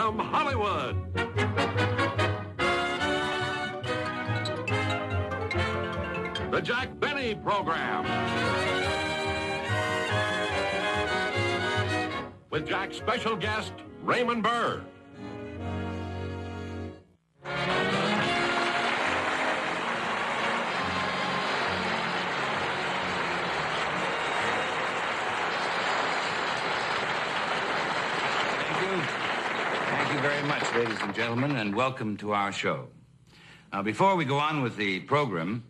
from Hollywood. The Jack Benny Program. With Jack's special guest, Raymond Burr. Thank you very much, ladies and gentlemen, and welcome to our show. Now, before we go on with the program,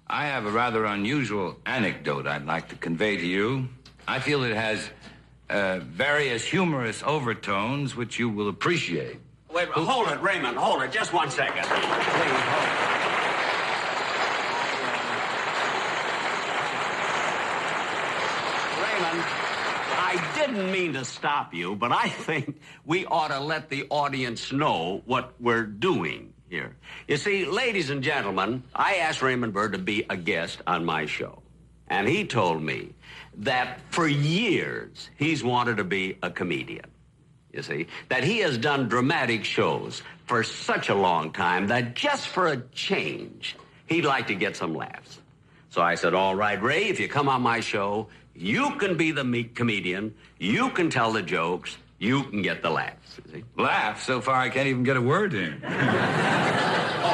I have a rather unusual anecdote I'd like to convey to you. I feel it has various humorous overtones which you will appreciate. Wait, hold it, Raymond, hold it. Just 1 second. Please, hold it. Raymond, I didn't mean to stop you, but I think we ought to let the audience know what we're doing here. You see, ladies and gentlemen, I asked Raymond Burr to be a guest on my show. And he told me that for years he's wanted to be a comedian. You see, that he has done dramatic shows for such a long time that just for a change, he'd like to get some laughs. So I said, all right, Ray, if you come on my show, you can be the comedian, you can tell the jokes, you can get the laughs. You see? Laugh? So far, I can't even get a word in. Oh,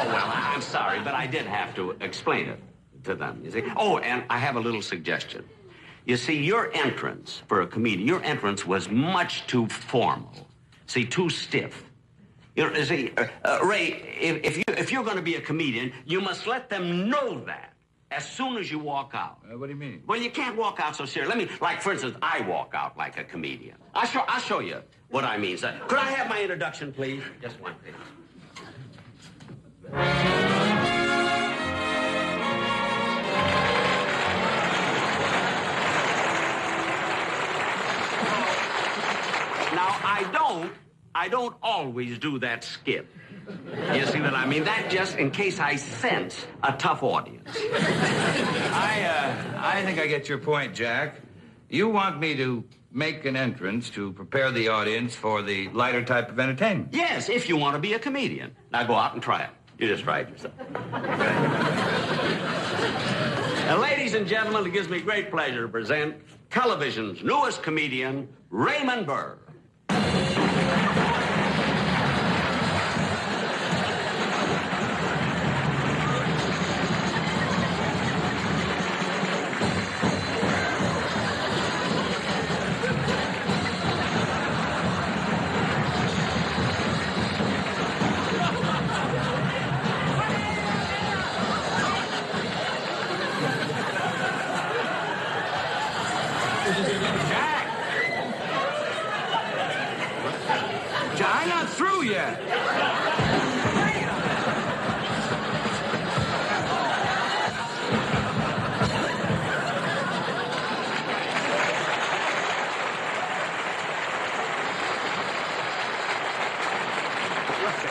well, I'm sorry, but I did have to explain it to them, you see. Oh, and I have a little suggestion. You see, your entrance for a comedian, your entrance was much too formal. See, too stiff. You see, Ray, if you're going to be a comedian, you must let them know that as soon as you walk out. What do you mean? Well, you can't walk out so serious. Like, for instance, I walk out like a comedian. I'll show you what I mean. So, could I have my introduction, please? Just one thing. Now, I don't always do that skip. You see what I mean? That just in case I sense a tough audience. I think I get your point, Jack. You want me to make an entrance to prepare the audience for the lighter type of entertainment. Yes, if you want to be a comedian. Now go out and try it. You just try it yourself. Now, ladies and gentlemen, it gives me great pleasure to present television's newest comedian, Raymond Burr. I'm not through yet. Is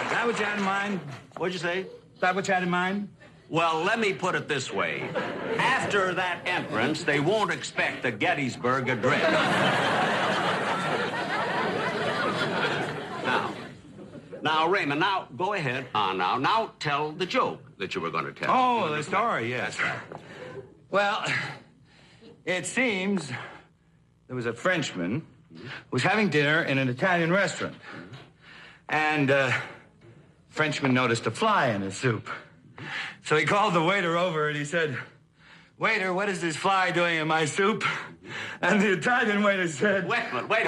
that what you had in mind? What'd you say? Is that what you had in mind? Well, let me put it this way. After that entrance, they won't expect the Gettysburg Address. Now, Raymond, now, go ahead on now. Now, tell the joke that you were going to tell. Oh, the story, yes. That's right. Well, it seems there was a Frenchman who was having dinner in an Italian restaurant. And Frenchman noticed a fly in his soup. So he called the waiter over and he said, "Waiter, what is this fly doing in my soup?" And the Italian waiter said... Wait a minute, Wait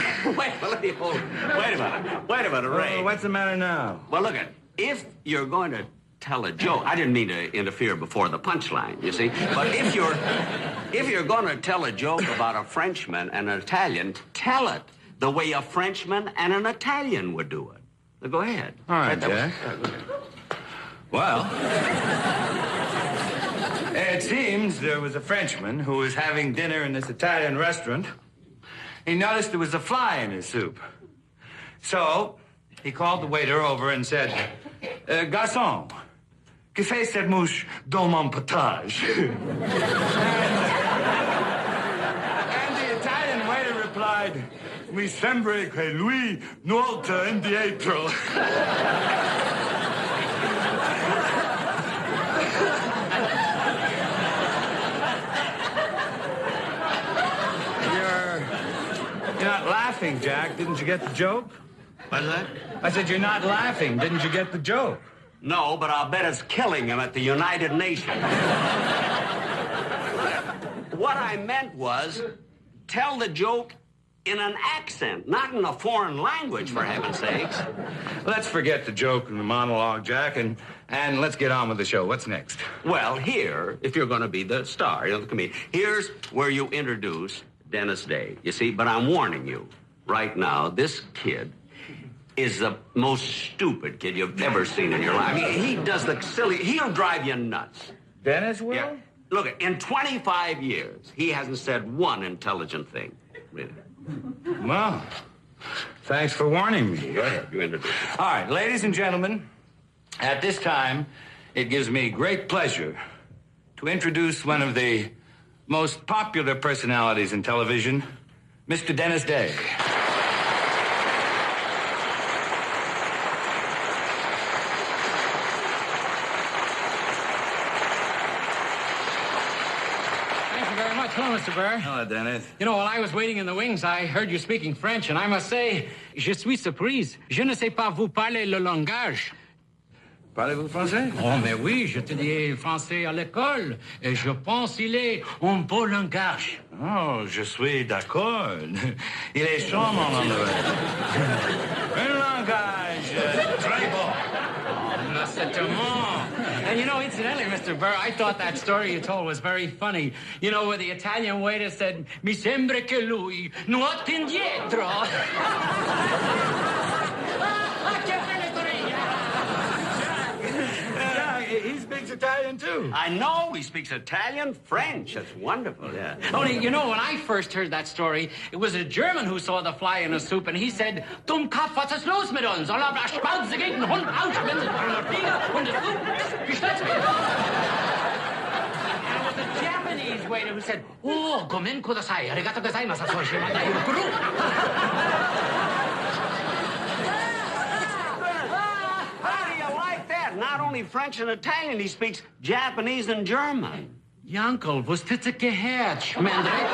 a minute, Ray. What's the matter now? Well, look, if you're going to tell a joke, I didn't mean to interfere before the punchline, you see, but if you're going to tell a joke about a Frenchman and an Italian, tell it the way a Frenchman and an Italian would do it. So go ahead. All right, Jack. Well... It seems there was a Frenchman who was having dinner in this Italian restaurant. He noticed there was a fly in his soup. So he called the waiter over and said, "Garçon, que fait cette mouche dans mon potage?" And the Italian waiter replied, Mi sembra che lui nuota indietro. You're not laughing, Jack. Didn't you get the joke? What's that? I said you're not laughing. Didn't you get the joke? No, but I'll bet it's killing him at the United Nations. What I meant was, tell the joke in an accent, not in a foreign language, for heaven's sakes. Let's forget the joke and the monologue, Jack, and let's get on with the show. What's next? Well, here, if you're going to be the star, the comedian, here's where you introduce Dennis Day. You see, but I'm warning you, right now, this kid is the most stupid kid you've ever seen in your life. I mean, he does the silly, he'll drive you nuts. Dennis will? Yeah. Look, in 25 years, he hasn't said one intelligent thing, really. Well, thanks for warning me. Go ahead, you introduce it. All right, ladies and gentlemen, at this time, it gives me great pleasure to introduce one of the most popular personalities in television, Mr. Dennis Day. Hello, Mr. Burr. Hello, Dennis. You know, while I was waiting in the wings, I heard you speaking French, and I must say, je suis surprise. Je ne sais pas vous parler le langage. Parlez-vous français? Oh, mais oui, je étudiais français à l'école, et je pense qu'il est un beau langage. Oh, je suis d'accord. Il est charmant, mon un langage très beau. And you know, incidentally, Mr. Burr, I thought that story you told was very funny. You know, where the Italian waiter said, mi sembra che lui nuota indietro. He speaks Italian, too. I know he speaks Italian, French. That's wonderful, yeah. Only, you know, when I first heard that story, it was a German who saw the fly in the soup, and he said, Dumm Kopf, was ist los mit uns? Soll Spauze gegen den Hund ausschwitzen von der Fliege und das Soup gestürzt wird? And it was a Japanese waiter who said, oh, gomen kudasai, arigato gozaimasu, soshimata yukuru. Not only French and Italian, he speaks Japanese and German. Yankel, was tits gehört, Schmendrick?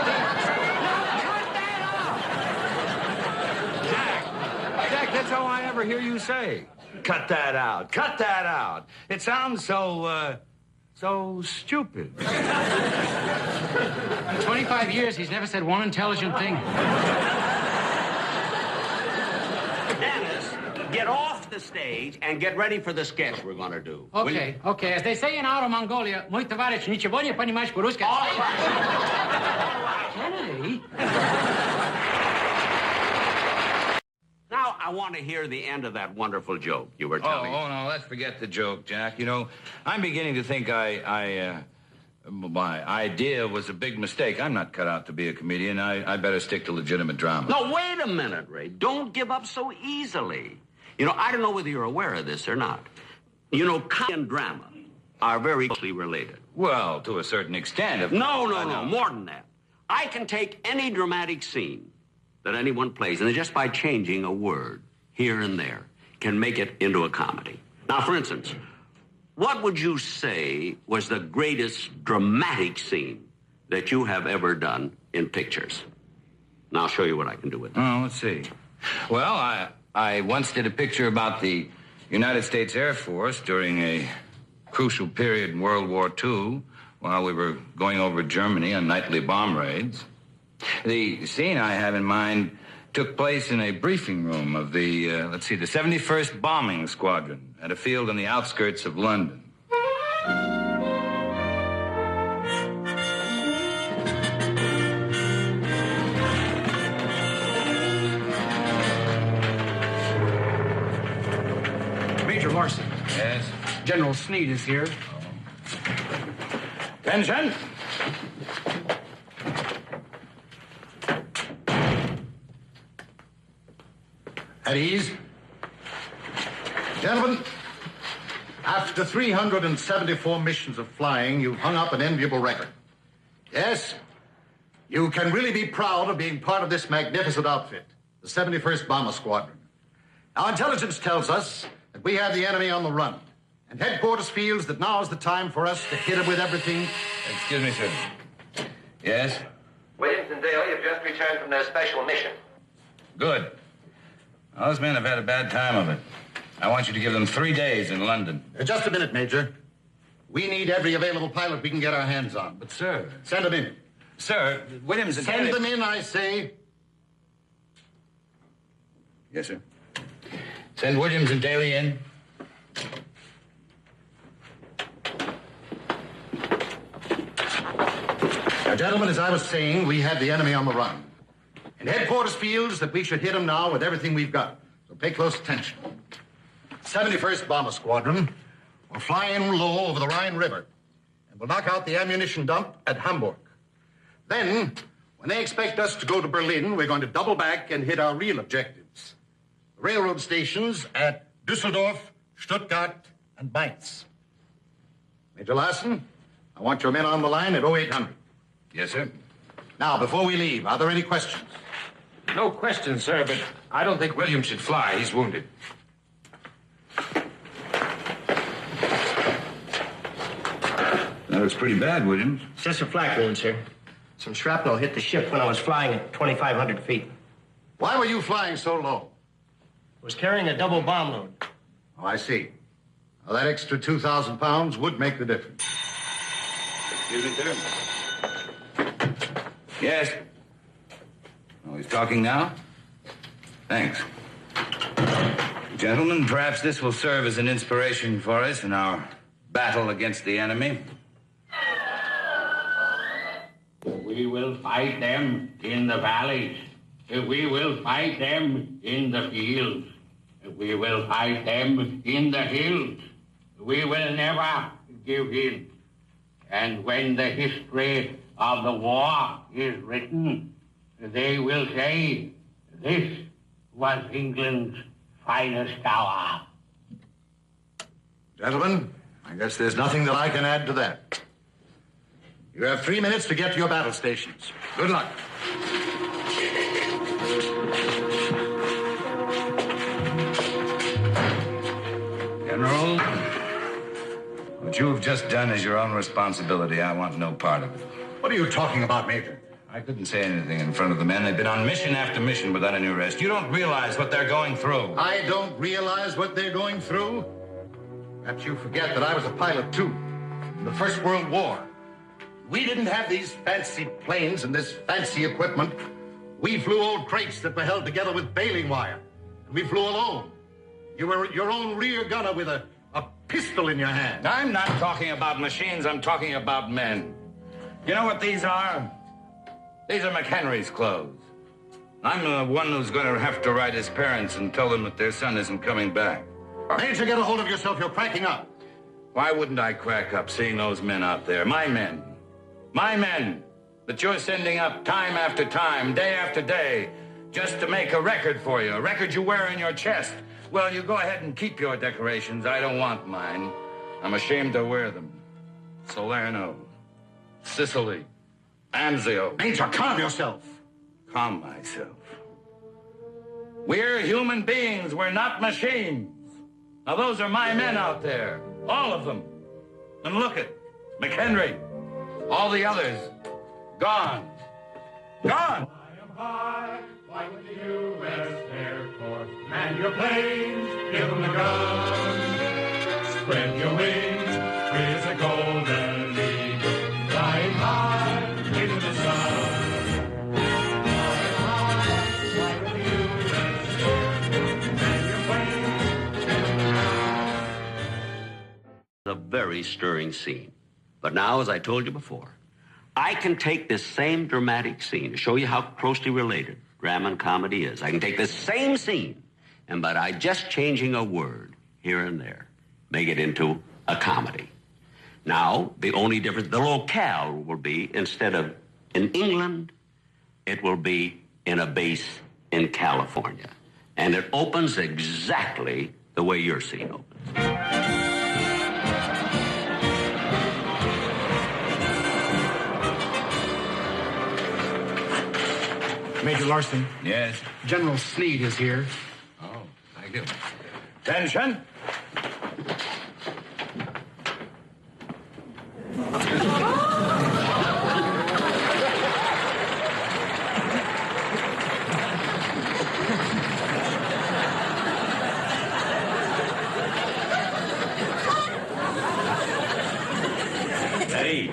Jack, that's all I ever hear you say. Cut that out. Cut that out. It sounds so stupid. In 25 years, he's never said one intelligent thing. Dennis, get off the stage and get ready for the sketch we're going to do. Okay. As they say in Outer Mongolia, muy tavarish, nichebonya panimash kuruska. All right. Kennedy? Now, I want to hear the end of that wonderful joke you were telling. Oh, no, let's forget the joke, Jack. You know, I'm beginning to think my idea was a big mistake. I'm not cut out to be a comedian. I better stick to legitimate drama. No, wait a minute, Ray. Don't give up so easily. You know, I don't know whether you're aware of this or not. You know, comedy and drama are very closely related. Well, to a certain extent. No, more than that. I can take any dramatic scene that anyone plays, and just by changing a word here and there, can make it into a comedy. Now, for instance, what would you say was the greatest dramatic scene that you have ever done in pictures? Now, I'll show you what I can do with it. Oh, let's see. Well, I once did a picture about the United States Air Force during a crucial period in World War II while we were going over Germany on nightly bomb raids. The scene I have in mind took place in a briefing room of the 71st Bombing Squadron at a field on the outskirts of London. Major Larson. Yes? General Sneed is here. Attention! At ease. Gentlemen, after 374 missions of flying, you've hung up an enviable record. Yes, you can really be proud of being part of this magnificent outfit. the 71st Bomber Squadron. Now, intelligence tells us that we have the enemy on the run, and headquarters feels that now is the time for us to hit him with everything. Excuse me, sir. Yes? Williams and Daly have just returned from their special mission. Good. Well, those men have had a bad time of it. I want you to give them 3 days in London. Just a minute, Major. We need every available pilot we can get our hands on. But, sir... Send them in. Sir, Williams and Send Daly... them in, I say. Yes, sir. Send Williams and Daly in. Now, gentlemen, as I was saying, we have the enemy on the run. And headquarters feels that we should hit him now with everything we've got. So pay close attention. 71st Bomber Squadron will fly in low over the Rhine River and will knock out the ammunition dump at Hamburg. Then, when they expect us to go to Berlin, we're going to double back and hit our real objectives. The railroad stations at Düsseldorf, Stuttgart, and Mainz. Major Larson, I want your men on the line at 0800. Yes, sir. Now, before we leave, are there any questions? No question, sir, but I don't think Williams should fly. He's wounded. That was pretty bad, Williams. It's just a flak wound, sir. Some shrapnel hit the ship when I was flying at 2,500 feet. Why were you flying so low? I was carrying a double bomb load. Oh, I see. Well, that extra 2,000 pounds would make the difference. Excuse me, sir. Yes. Oh, he's talking now? Thanks. Gentlemen, perhaps this will serve as an inspiration for us in our battle against the enemy. We will fight them in the valleys. We will fight them in the fields. We will fight them in the hills. We will never give in. And when the history of the war is written, they will say, this was England's finest hour. Gentlemen, I guess there's nothing that I can add to that. You have 3 minutes to get to your battle stations. Good luck. General, what you have just done is your own responsibility. I want no part of it. What are you talking about, Major? I couldn't say anything in front of the men. They've been on mission after mission without any rest. You don't realize what they're going through. I don't realize what they're going through. Perhaps you forget that I was a pilot, too, in the First World War. We didn't have these fancy planes and this fancy equipment. We flew old crates that were held together with baling wire. And we flew alone. You were your own rear gunner with a pistol in your hand. I'm not talking about machines. I'm talking about men. You know what these are? These are McHenry's clothes. I'm the one who's going to have to write his parents and tell them that their son isn't coming back. Major, get a hold of yourself. You're cracking up. Why wouldn't I crack up seeing those men out there? My men. My men that you're sending up time after time, day after day, just to make a record for you, a record you wear in your chest. Well, you go ahead and keep your decorations. I don't want mine. I'm ashamed to wear them. Salerno, Sicily, Anzio. Major, calm yourself. Calm myself. We're human beings. We're not machines. Now, those are my men out there. All of them. And look at McHenry. All the others. Gone. Gone. High, fly with the U.S. Air Force. Man your planes, give them the gun. Spread your wings, free as a golden eagle. Flying high into the sun. Flying high, fly with the U.S. Air Force. Man your planes, give them the gun. A very stirring scene. But now, as I told you before, I can take this same dramatic scene to show you how closely related drama and comedy is. I can take this same scene, and by just changing a word here and there, make it into a comedy. Now, the only difference, the locale will be, instead of in England, it will be in a base in California. And it opens exactly the way your scene opens. Major Larson, Yes. General Sneed is here. Oh, thank you. Attention. Hey.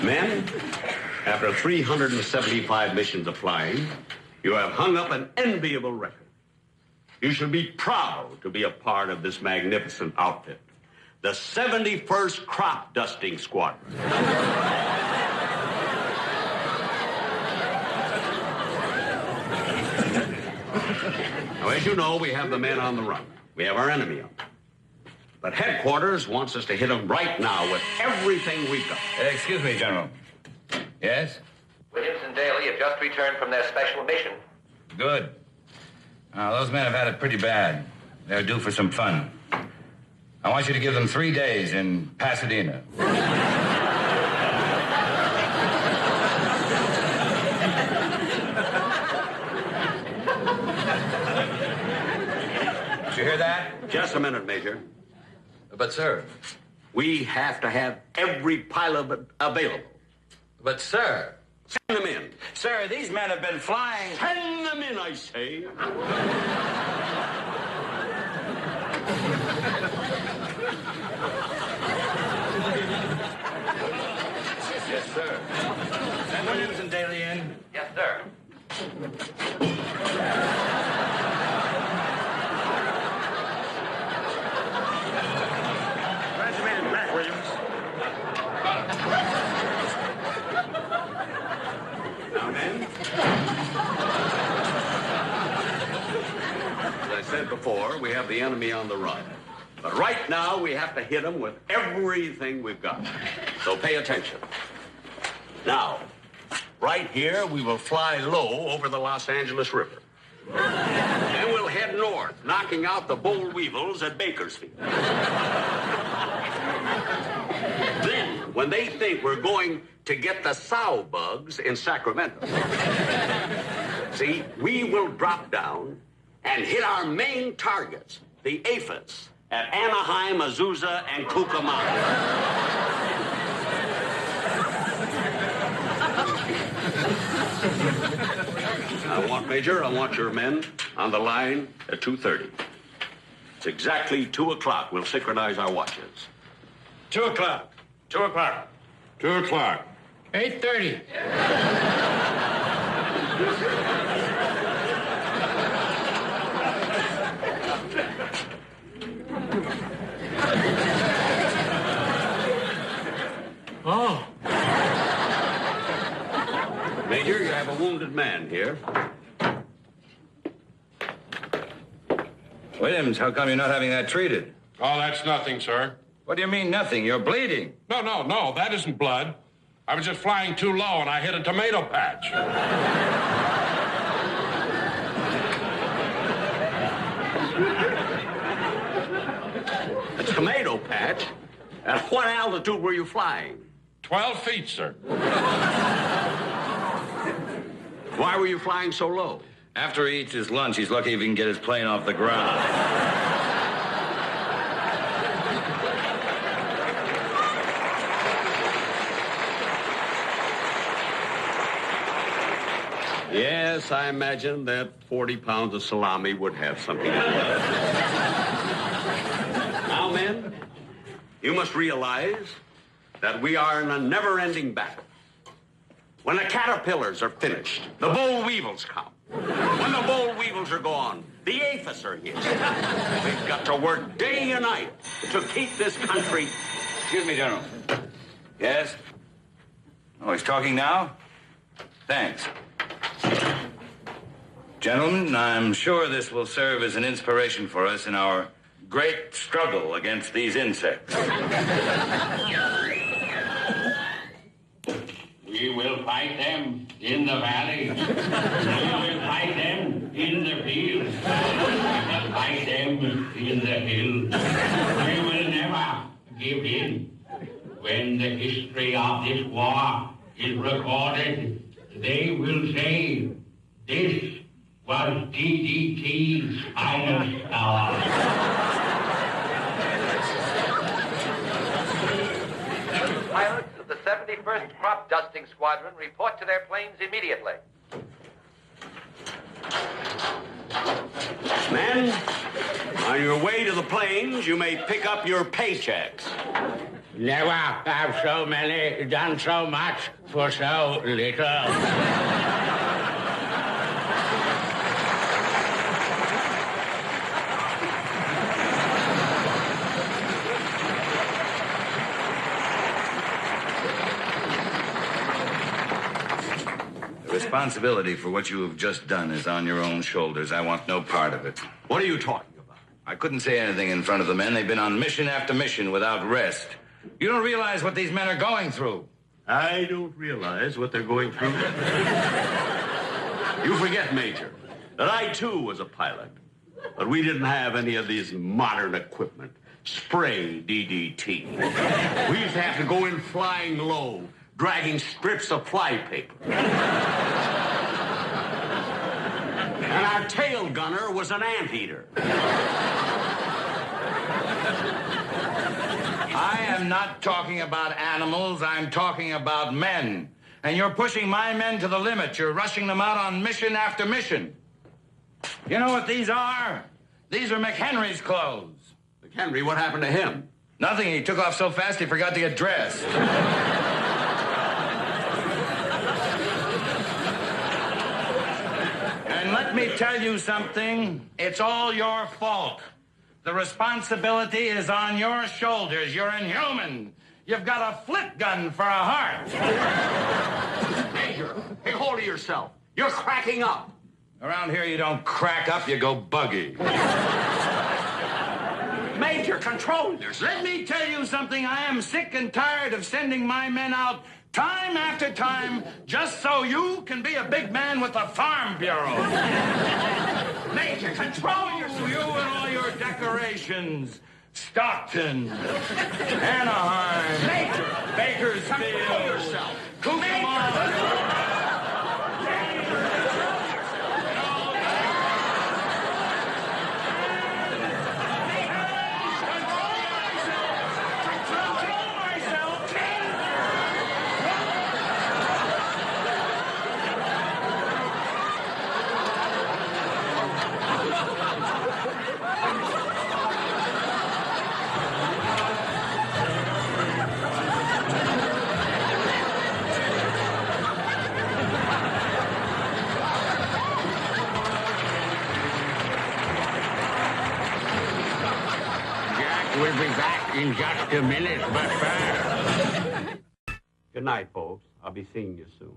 Men, after 375 missions of flying, you have hung up an enviable record. You should be proud to be a part of this magnificent outfit, the 71st Crop Dusting Squadron. Now, as you know, we have the men on the run. We have our enemy on. But headquarters wants us to hit them right now with everything we've got. Excuse me, General. Yes? Williams and Daly have just returned from their special mission. Good. Now, those men have had it pretty bad. They're due for some fun. I want you to give them 3 days in Pasadena. Did you hear that? Just a minute, Major. But, sir. We have to have every pilot available. But, sir. Send them in. Sir, these men have been flying. Send them in, I say. Yes, sir. Send Williams and Daly in. Yes, sir. Graduated back, Williams. Now, men. As I said before, we have the enemy on the run. But right now, we have to hit them with everything we've got. So pay attention. Now, right here, we will fly low over the Los Angeles River. Then we'll head north, knocking out the boll weevils at Bakersfield. Then, when they think we're going to get the sow bugs in Sacramento, see, we will drop down and hit our main targets, the aphids, at Anaheim, Azusa, and Cucamonga. Major, I want your men on the line at 2:30. It's exactly 2 o'clock. We'll synchronize our watches. 2 o'clock. 2 o'clock. 2 o'clock. 8:30. Oh. Major, you have a wounded man here. Williams, how come you're not having that treated? Oh, that's nothing, sir. What do you mean, nothing? You're bleeding. No, that isn't blood. I was just flying too low and I hit a tomato patch. A tomato patch? At what altitude were you flying? 12 feet, sir. Why were you flying so low? After he eats his lunch, he's lucky if he can get his plane off the ground. Yes, I imagine that 40 pounds of salami would have something to do with it. Now, men, you must realize that we are in a never-ending battle. When the caterpillars are finished, the boll weevils come. When the boll weevils are gone, the aphids are here. We've got to work day and night to keep this country... Excuse me, General. Yes? Oh, he's talking now? Thanks. Gentlemen, I'm sure this will serve as an inspiration for us in our great struggle against these insects. We will fight them in the valley. We will fight them in the fields. We will fight them in the hills. We will never give in. When the history of this war is recorded, they will say, this was DDT's finest hour. Pilots of the 71st Crop Dusting Squadron report to their planes immediately. Men, on your way to the plains, you may pick up your paychecks. Never have so many done so much for so little. The responsibility for what you have just done is on your own shoulders. I want no part of it. What are you talking about? I couldn't say anything in front of the men. They've been on mission after mission without rest. You don't realize what these men are going through. I don't realize what they're going through. You forget, Major, that I, too, was a pilot. But we didn't have any of these modern equipment. Spray DDT. We used to have to go in flying low, dragging strips of fly paper. And our tail gunner was an anteater. I am not talking about animals. I'm talking about men. And you're pushing my men to the limit. You're rushing them out on mission after mission. You know what these are? These are McHenry's clothes. McHenry, what happened to him? Nothing. He took off so fast he forgot to get dressed. And let me tell you something. It's all your fault. The responsibility is on your shoulders. You're inhuman. You've got a flip gun for a heart. Major, take hold of yourself. You're cracking up. Around here, you don't crack up, you go buggy. Major, control yourself. Let me tell you something. I am sick and tired of sending my men out time after time just so you can be a big man with the Farm Bureau. Major, control yourself. You and all your decorations. Stockton, Anaheim, Major, Bakersfield, control yourself. Cucamonga. We'll be back in just a minute, but first. Good night, folks. I'll be seeing you soon.